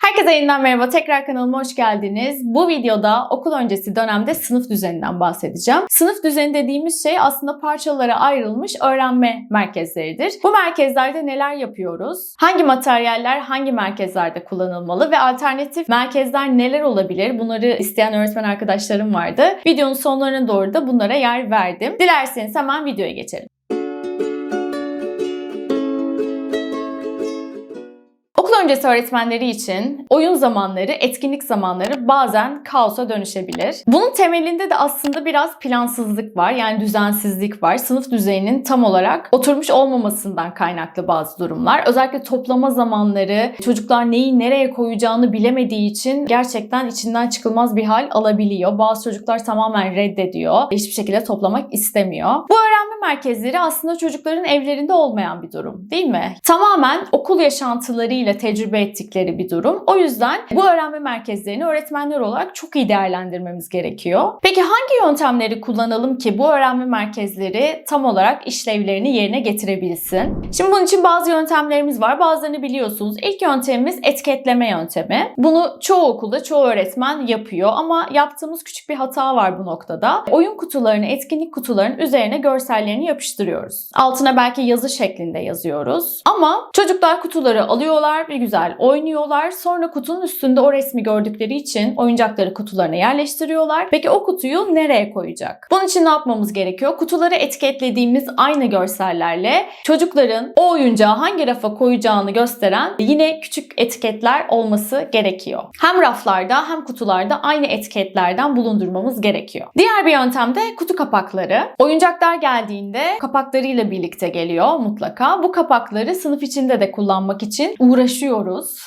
Herkese yeniden merhaba. Tekrar kanalıma hoş geldiniz. Bu videoda okul öncesi dönemde sınıf düzeninden bahsedeceğim. Sınıf düzeni dediğimiz şey aslında parçalara ayrılmış öğrenme merkezleridir. Bu merkezlerde neler yapıyoruz? Hangi materyaller hangi merkezlerde kullanılmalı ve alternatif merkezler neler olabilir? Bunları isteyen öğretmen arkadaşlarım vardı. Videonun sonlarına doğru da bunlara yer verdim. Dilerseniz hemen videoya geçelim. Okul öncesi öğretmenleri için oyun zamanları, etkinlik zamanları bazen kaosa dönüşebilir. Bunun temelinde de aslında biraz plansızlık var, yani düzensizlik var. Sınıf düzeninin tam olarak oturmuş olmamasından kaynaklı bazı durumlar. Özellikle toplama zamanları, çocuklar neyi nereye koyacağını bilemediği için gerçekten içinden çıkılmaz bir hal alabiliyor. Bazı çocuklar tamamen reddediyor, hiçbir şekilde toplamak istemiyor. Bu öğrenme merkezleri aslında çocukların evlerinde olmayan bir durum, değil mi? Tamamen okul yaşantılarıyla tecrübe ettikleri bir durum. O yüzden bu öğrenme merkezlerini öğretmenler olarak çok iyi değerlendirmemiz gerekiyor. Peki hangi yöntemleri kullanalım ki bu öğrenme merkezleri tam olarak işlevlerini yerine getirebilsin? Şimdi bunun için bazı yöntemlerimiz var. Bazılarını biliyorsunuz. İlk yöntemimiz etiketleme yöntemi. Bunu çoğu okulda, çoğu öğretmen yapıyor ama yaptığımız küçük bir hata var bu noktada. Oyun kutularını, etkinlik kutularının üzerine görsellerini yapıştırıyoruz. Altına belki yazı şeklinde yazıyoruz. Ama çocuklar kutuları alıyorlar, bir güzel oynuyorlar. Sonra kutunun üstünde o resmi gördükleri için oyuncakları kutularına yerleştiriyorlar. Peki o kutuyu nereye koyacak? Bunun için ne yapmamız gerekiyor? Kutuları etiketlediğimiz aynı görsellerle çocukların o oyuncağı hangi rafa koyacağını gösteren yine küçük etiketler olması gerekiyor. Hem raflarda hem kutularda aynı etiketlerden bulundurmamız gerekiyor. Diğer bir yöntem de kutu kapakları. Oyuncaklar geldiğinde kapaklarıyla birlikte geliyor mutlaka. Bu kapakları sınıf içinde de kullanmak için uğraşıyoruz.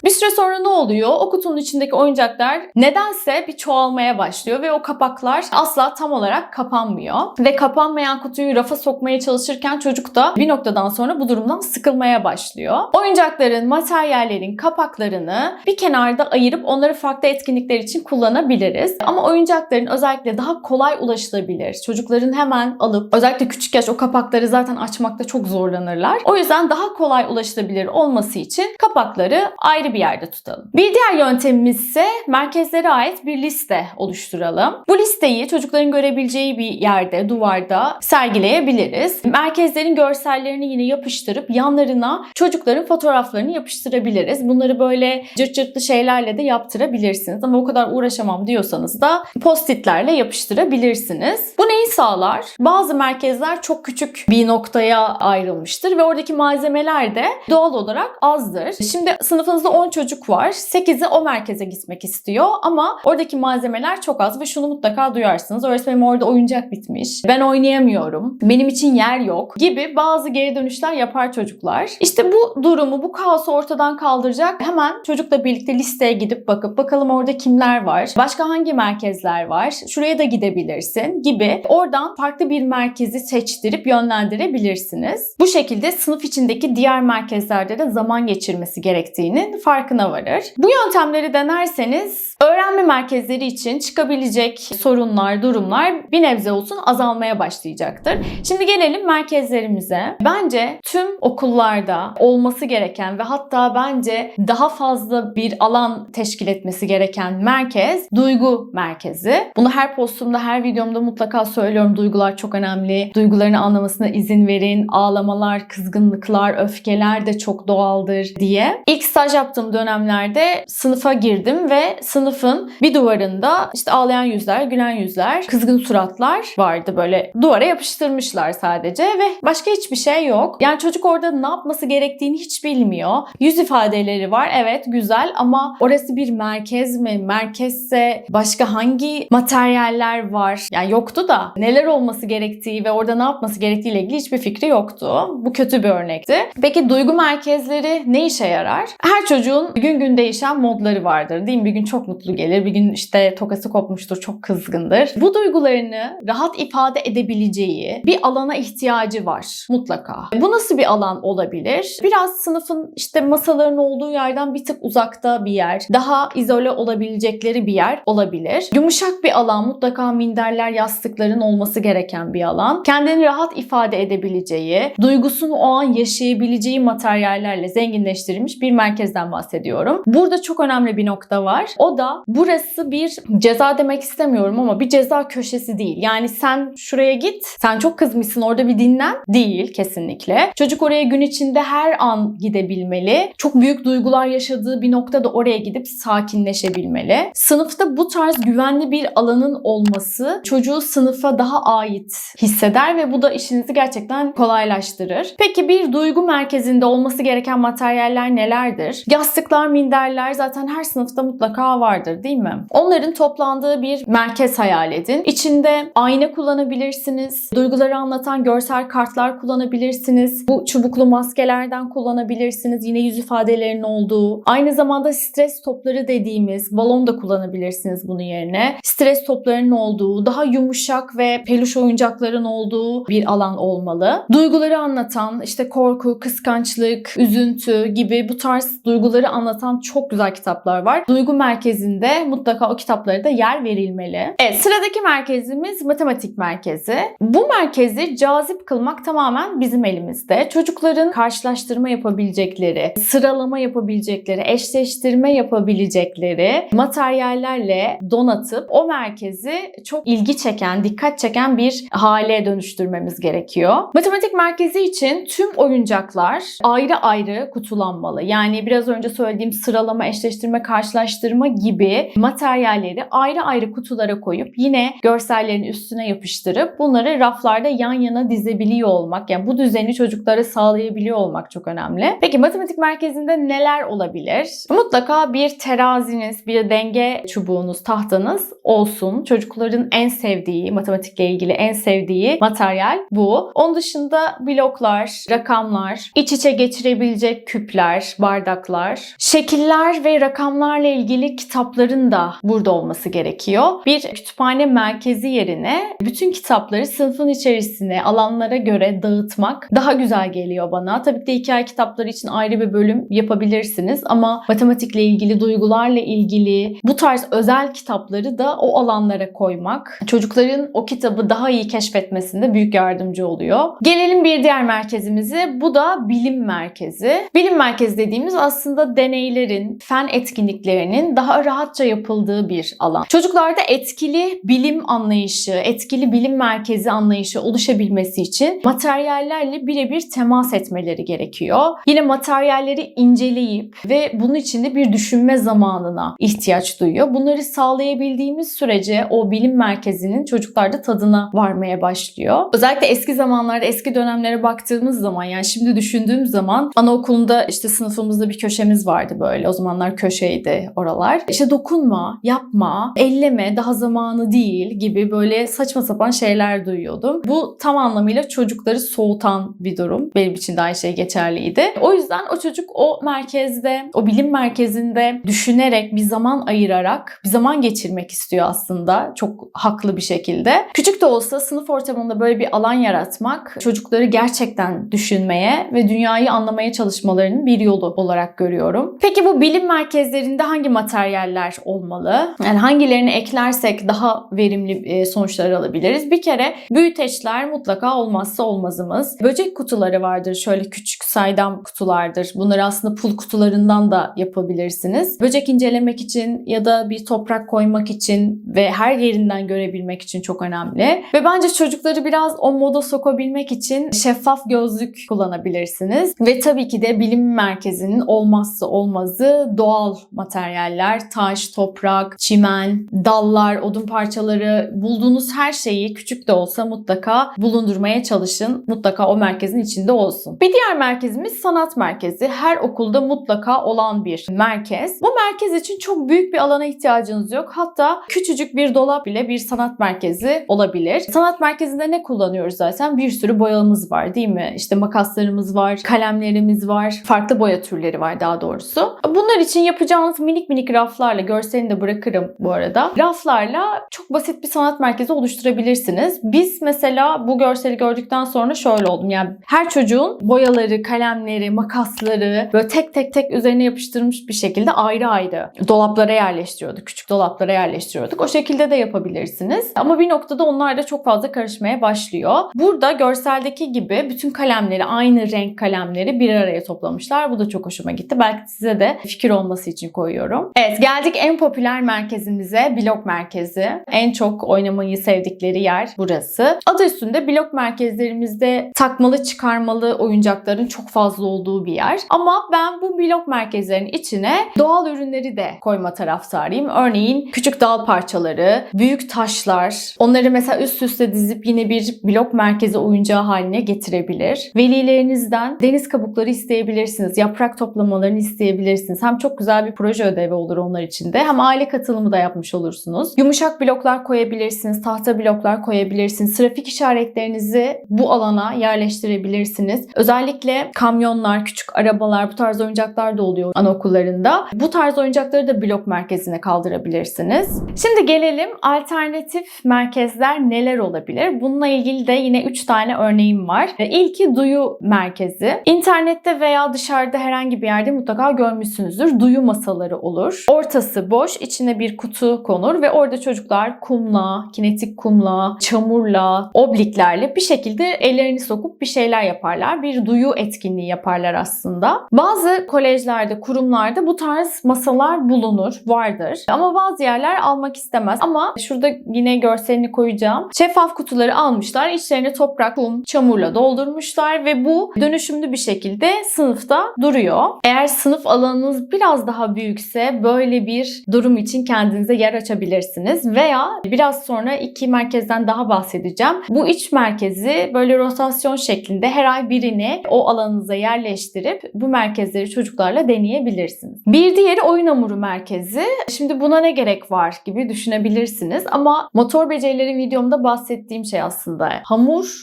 Bir süre sonra ne oluyor? O kutunun içindeki oyuncaklar nedense bir çoğalmaya başlıyor ve o kapaklar asla tam olarak kapanmıyor. Ve kapanmayan kutuyu rafa sokmaya çalışırken çocuk da bir noktadan sonra bu durumdan sıkılmaya başlıyor. Oyuncakların, materyallerin kapaklarını bir kenarda ayırıp onları farklı etkinlikler için kullanabiliriz. Ama oyuncakların özellikle daha kolay ulaşılabilir. Çocukların hemen alıp, özellikle küçük yaş o kapakları zaten açmakta çok zorlanırlar. O yüzden daha kolay ulaşılabilir olması için kapakları ayrı bir yerde tutalım. Bir diğer yöntemimiz ise merkezlere ait bir liste oluşturalım. Bu listeyi çocukların görebileceği bir yerde, duvarda sergileyebiliriz. Merkezlerin görsellerini yine yapıştırıp yanlarına çocukların fotoğraflarını yapıştırabiliriz. Bunları böyle cırt cırtlı şeylerle de yaptırabilirsiniz. Ama o kadar uğraşamam diyorsanız da post-itlerle yapıştırabilirsiniz. Bu neyi sağlar? Bazı merkezler çok küçük bir noktaya ayrılmıştır ve oradaki malzemeler de doğal olarak azdır. Şimdi sınıfınızda 10 çocuk var. 8'i o merkeze gitmek istiyor ama oradaki malzemeler çok az ve şunu mutlaka duyarsınız. Öğretmenim orada oyuncak bitmiş. Ben oynayamıyorum. Benim için yer yok gibi bazı geri dönüşler yapar çocuklar. İşte bu durumu, bu kaosu ortadan kaldıracak. Hemen çocukla birlikte listeye gidip bakıp bakalım orada kimler var? Başka hangi merkezler var? Şuraya da gidebilirsin gibi. Oradan farklı bir merkezi seçtirip yönlendirebilirsiniz. Bu şekilde sınıf içindeki diğer merkezlerde de zaman geçirmesi gerektiğinin farkına varır. Bu yöntemleri denerseniz öğrenme merkezleri için çıkabilecek sorunlar, durumlar bir nebze olsun azalmaya başlayacaktır. Şimdi gelelim merkezlerimize. Bence tüm okullarda olması gereken ve hatta bence daha fazla bir alan teşkil etmesi gereken merkez duygu merkezi. Bunu her postumda, her videomda mutlaka söylüyorum. Duygular çok önemli. Duygularını anlamasına izin verin. Ağlamalar, kızgınlıklar, öfkeler de çok doğaldır diye. İlk staj yaptığım dönemlerde sınıfa girdim ve sınıfın bir duvarında işte ağlayan yüzler, gülen yüzler, kızgın suratlar vardı, böyle duvara yapıştırmışlar sadece ve başka hiçbir şey yok. Yani çocuk orada ne yapması gerektiğini hiç bilmiyor. Yüz ifadeleri var, evet güzel, ama orası bir merkez mi? Merkezse başka hangi materyaller var? Yani yoktu da neler olması gerektiği ve orada ne yapması gerektiğiyle ilgili hiçbir fikri yoktu. Bu kötü bir örnekti. Peki duygu merkezleri ne işe yarar? Her çocuğun gün gün değişen modları vardır, değil mi? Bir gün çok mutlu gelir, bir gün işte tokası kopmuştur, çok kızgındır. Bu duygularını rahat ifade edebileceği bir alana ihtiyacı var mutlaka. Bu nasıl bir alan olabilir? Biraz sınıfın işte masaların olduğu yerden bir tık uzakta bir yer, daha izole olabilecekleri bir yer olabilir. Yumuşak bir alan, mutlaka minderler, yastıkların olması gereken bir alan. Kendini kendini rahat ifade edebileceği, duygusunu o an yaşayabileceği materyallerle zenginleştirilmiş bir merkezden bahsediyorum. Burada çok önemli bir nokta var. O da burası bir ceza demek istemiyorum ama bir ceza köşesi değil. Yani sen şuraya git, sen çok kızmışsın orada bir dinlen değil kesinlikle. Çocuk oraya gün içinde her an gidebilmeli. Çok büyük duygular yaşadığı bir noktada oraya gidip sakinleşebilmeli. Sınıfta bu tarz güvenli bir alanın olması çocuğu sınıfa daha ait hisseder ve bu da işinizi gerçekten kolaylaştırır. Peki bir duygu merkezinde olması gereken materyaller nelerdir? Yastıklar, minderler zaten her sınıfta mutlaka vardır değil mi? Onların toplandığı bir merkez hayal edin. İçinde ayna kullanabilirsiniz. Duyguları anlatan görsel kartlar kullanabilirsiniz. Bu çubuklu maskelerden kullanabilirsiniz. Yine yüz ifadelerinin olduğu. Aynı zamanda stres topları dediğimiz balon da kullanabilirsiniz bunun yerine. Stres toplarının olduğu, daha yumuşak ve peluş oyuncakların olduğu bir alan olmalı. Duyguları anlatan, işte korku, kıskançlık, üzüntü gibi bu tarz duyguları anlatan çok güzel kitaplar var. Duygu merkezinde mutlaka o kitaplara da yer verilmeli. Evet, sıradaki merkezimiz matematik merkezi. Bu merkezi cazip kılmak tamamen bizim elimizde. Çocukların karşılaştırma yapabilecekleri, sıralama yapabilecekleri, eşleştirme yapabilecekleri materyallerle donatıp o merkezi çok ilgi çeken, dikkat çeken bir hale dönüştürmemiz gerekiyor. Matematik merkezi için tüm oyuncaklar ayrı ayrı kutulanmalı. Yani biraz önce söylediğim sıralama, eşleştirme, karşılaştırma gibi materyalleri ayrı ayrı kutulara koyup yine görsellerin üstüne yapıştırıp bunları raflarda yan yana dizebiliyor olmak, yani bu düzeni çocuklara sağlayabiliyor olmak çok önemli. Peki matematik merkezinde neler olabilir? Mutlaka bir teraziniz, bir denge çubuğunuz, tahtanız olsun. Çocukların en sevdiği, matematikle ilgili en sevdiği materyal bu. Onun dışında bloklar, rakamlar, iç içe geçirebilecek küpler, bardaklar, şekiller ve rakamlarla ilgili kitapların da burada olması gerekiyor. Bir kütüphane merkezi yerine bütün kitapları sınıfın içerisine, alanlara göre dağıtmak daha güzel geliyor bana. Tabii ki de hikaye kitapları için ayrı bir bölüm yapabilirsiniz ama matematikle ilgili, duygularla ilgili bu tarz özel kitapları da o alanlara koymak çocukların o kitabı daha iyi keşfetmesinde büyük yardımcı oluyor. Gelelim bir diğer merkezimize. Bu da bilim merkezi. Bilim merkezi dediğimiz aslında deneylerin, fen etkinliklerinin daha rahatça yapıldığı bir alan. Çocuklarda etkili bilim anlayışı, etkili bilim merkezi anlayışı oluşabilmesi için materyallerle birebir temas etmeleri gerekiyor. Yine materyalleri inceleyip ve bunun için de bir düşünme zamanına ihtiyaç duyuyor. Bunları sağlayabildiğimiz sürece o bilim merkezinin çocuklarda tadına varmaya başlıyor. Özellikle eski zamanlarda, eski dönemlere baktığımız zaman, yani şimdi düşündüğüm zaman anaokulunda işte sınıfımızda bir köşemiz vardı böyle. O zamanlar köşeydi oralar. İşte dokunma, yapma, elleme, daha zamanı değil gibi böyle saçma sapan şeyler duyuyordum. Bu tam anlamıyla çocukları soğutan bir durum. Benim için de aynı şey geçerliydi. O yüzden o çocuk o merkezde, o bilim merkezinde düşünerek, bir zaman ayırarak bir zaman geçirmek istiyor aslında. Çok haklı bir şekilde. Küçük de olsa sınıf ortamında böyle bir alan yaratmak çocukları gerçekten düşünmeye ve dünyayı anlamaya çalışmalarının bir yolu olarak görüyorum. Peki bu bilim merkezlerinde hangi materyaller olmalı? Yani hangilerini eklersek daha verimli sonuçlar alabiliriz? Bir kere büyüteçler mutlaka olmazsa olmazımız. Böcek kutuları vardır. Şöyle küçük saydam kutulardır. Bunları aslında pul kutularından da yapabilirsiniz. Böcek incelemek için ya da bir toprak koymak için ve her yerinden görebilmek için çok önemli. Ve bence çocukları biraz o moda sokabilmek için şeffaf gözlük kullanabilirsiniz. Ve tabii ki de bilim merkezinin olmazsa olmazı doğal materyaller, taş, toprak, çimen, dallar, odun parçaları, bulduğunuz her şeyi küçük de olsa mutlaka bulundurmaya çalışın. Mutlaka o merkezin içinde olsun. Bir diğer merkezimiz sanat merkezi. Her okulda mutlaka olan bir merkez. Bu merkez için çok büyük bir alana ihtiyacınız yok. Hatta küçücük bir dolap bile bir sanat merkezi olabilir. Sanat merkezinde ne kullanıyoruz zaten? Bir sürü boyamız var değil mi? İşte makaslarımız var, kalemlerimiz var, farklı boya türleri var daha doğrusu. Bunlar için yapacağınız minik minik raflarla, görselini de bırakırım bu arada, raflarla çok basit bir sanat merkezi oluşturabilirsiniz. Biz mesela bu görseli gördükten sonra şöyle oldum. Yani her çocuğun boyaları, kalemleri, makasları böyle tek tek üzerine yapıştırılmış bir şekilde ayrı ayrı dolaplara yerleştiriyorduk. Küçük dolaplara yerleştiriyorduk. O şekilde de yapabilirsiniz. Ama bir noktada onlar da çok fazla karışmaya başlıyor. başlıyor. Burada görseldeki gibi bütün kalemleri, aynı renk kalemleri bir araya toplamışlar. Bu da çok hoşuma gitti. Belki size de fikir olması için koyuyorum. Evet, geldik en popüler merkezimize, blok merkezi. En çok oynamayı sevdikleri yer burası. Adı üstünde blok merkezlerimizde takmalı çıkarmalı oyuncakların çok fazla olduğu bir yer. Ama ben bu blok merkezlerin içine doğal ürünleri de koyma taraftarıyım. Örneğin küçük dal parçaları, büyük taşlar, onları mesela üst üste dizip yine bir blok merkezi oyuncağı haline getirebilir. Velilerinizden deniz kabukları isteyebilirsiniz. Yaprak toplamalarını isteyebilirsiniz. Hem çok güzel bir proje ödevi olur onlar için de. Hem aile katılımı da yapmış olursunuz. Yumuşak bloklar koyabilirsiniz. Tahta bloklar koyabilirsiniz. Trafik işaretlerinizi bu alana yerleştirebilirsiniz. Özellikle kamyonlar, küçük arabalar, bu tarz oyuncaklar da oluyor anaokullarında. Bu tarz oyuncakları da blok merkezine kaldırabilirsiniz. Şimdi gelelim alternatif merkezler neler olabilir? Bununla ilgili de yine 3 tane örneğim var. İlki duyu merkezi. İnternette veya dışarıda herhangi bir yerde mutlaka görmüşsünüzdür. Duyu masaları olur. Ortası boş, içine bir kutu konur ve orada çocuklar kumla, kinetik kumla, çamurla, obliklerle bir şekilde ellerini sokup bir şeyler yaparlar. Bir duyu etkinliği yaparlar aslında. Bazı kolejlerde, kurumlarda bu tarz masalar bulunur, vardır. Ama bazı yerler almak istemez. Ama şurada yine görselini koyacağım. Şeffaf kutuları almışlar, içlerine toprak, kum, çamurla doldurmuşlar ve bu dönüşümlü bir şekilde sınıfta duruyor. Eğer sınıf alanınız biraz daha büyükse böyle bir durum için kendinize yer açabilirsiniz. Veya biraz sonra 2 merkezden daha bahsedeceğim. Bu 3 merkezi böyle rotasyon şeklinde her ay birini o alanınıza yerleştirip bu merkezleri çocuklarla deneyebilirsiniz. Bir diğeri oyun hamuru merkezi. Şimdi buna ne gerek var gibi düşünebilirsiniz ama motor becerileri videomda bahsettiğim şey aslında.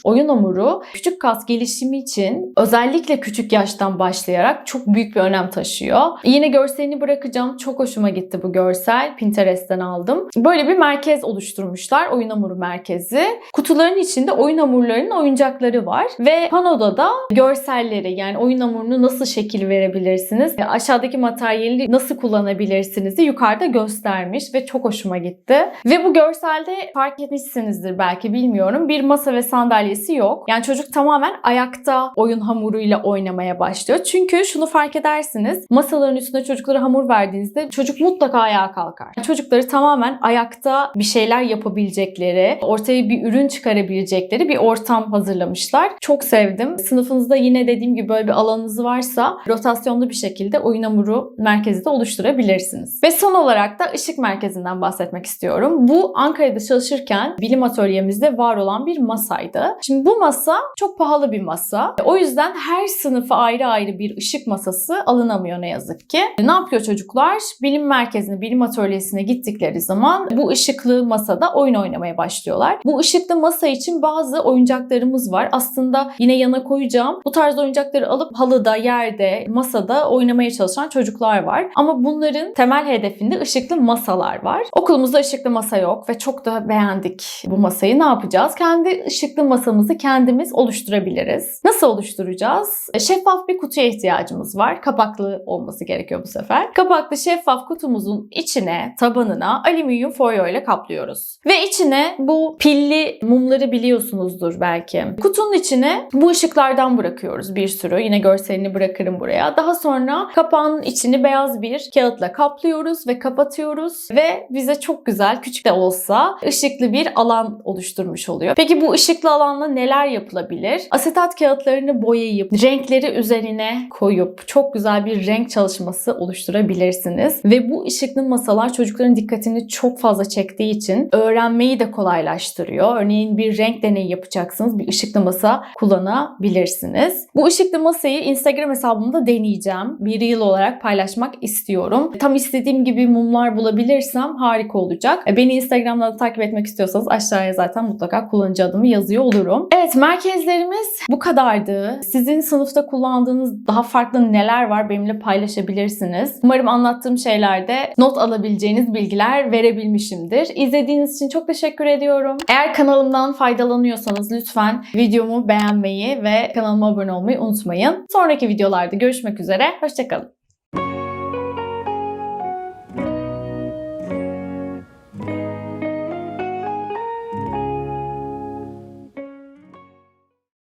Oyun hamuru küçük kas gelişimi için özellikle küçük yaştan başlayarak çok büyük bir önem taşıyor. Yine görselini bırakacağım. Çok hoşuma gitti bu görsel. Pinterest'ten aldım. Böyle bir merkez oluşturmuşlar. Oyun hamuru merkezi. Kutuların içinde oyun hamurlarının oyuncakları var ve panoda da görselleri, yani oyun hamurunu nasıl şekil verebilirsiniz, aşağıdaki materyali nasıl kullanabilirsiniz yukarıda göstermiş ve çok hoşuma gitti. Ve bu görselde fark etmişsinizdir belki, bilmiyorum. Bir masa ve sandalyesi yok. Yani çocuk tamamen ayakta oyun hamuruyla oynamaya başlıyor. Çünkü şunu fark edersiniz. Masaların üstüne çocuklara hamur verdiğinizde çocuk mutlaka ayağa kalkar. Çocukları tamamen ayakta bir şeyler yapabilecekleri, ortaya bir ürün çıkarabilecekleri bir ortam hazırlamışlar. Çok sevdim. Sınıfınızda yine dediğim gibi böyle bir alanınız varsa rotasyonlu bir şekilde oyun hamuru merkezi de oluşturabilirsiniz. Ve son olarak da ışık merkezinden bahsetmek istiyorum. Bu Ankara'da çalışırken bilim atölyemizde var olan bir masaydı. Şimdi bu masa çok pahalı bir masa. O yüzden her sınıfa ayrı ayrı bir ışık masası alınamıyor ne yazık ki. Ne yapıyor çocuklar? Bilim merkezine, bilim atölyesine gittikleri zaman bu ışıklı masada oyun oynamaya başlıyorlar. Bu ışıklı masa için bazı oyuncaklarımız var. Aslında yine yana koyacağım. Bu tarz oyuncakları alıp halıda, yerde, masada oynamaya çalışan çocuklar var. Ama bunların temel hedefinde ışıklı masalar var. Okulumuzda ışıklı masa yok ve çok da beğendik bu masayı. Ne yapacağız? Kendi ışıklı masamızı kendimiz oluşturabiliriz. Nasıl oluşturacağız? Şeffaf bir kutuya ihtiyacımız var. Kapaklı olması gerekiyor bu sefer. Kapaklı şeffaf kutumuzun içine, tabanına alüminyum folyo ile kaplıyoruz. Ve içine bu pilli mumları biliyorsunuzdur belki. Kutunun içine bu ışıklardan bırakıyoruz bir sürü. Yine görselini bırakırım buraya. Daha sonra kapağın içini beyaz bir kağıtla kaplıyoruz ve kapatıyoruz ve bize çok güzel, küçük de olsa ışıklı bir alan oluşturmuş oluyor. Peki bu ışıklı alanla neler yapılabilir? Asetat kağıtlarını boyayıp renkleri üzerine koyup çok güzel bir renk çalışması oluşturabilirsiniz. Ve bu ışıklı masalar çocukların dikkatini çok fazla çektiği için öğrenmeyi de kolaylaştırıyor. Örneğin bir renk deneyi yapacaksınız. Bir ışıklı masa kullanabilirsiniz. Bu ışıklı masayı Instagram hesabımda deneyeceğim. Bir reel olarak paylaşmak istiyorum. Tam istediğim gibi mumlar bulabilirsem harika olacak. Beni Instagram'da da takip etmek istiyorsanız aşağıya zaten mutlaka kullanıcı adımı yazıyor olurum. Evet, merkezlerimiz bu kadardı. Sizin sınıfta kullandığınız daha farklı neler var benimle paylaşabilirsiniz. Umarım anlattığım şeylerde not alabileceğiniz bilgiler verebilmişimdir. İzlediğiniz için çok teşekkür ediyorum. Eğer kanalımdan faydalanıyorsanız lütfen videomu beğenmeyi ve kanalıma abone olmayı unutmayın. Sonraki videolarda görüşmek üzere. Hoşça kalın.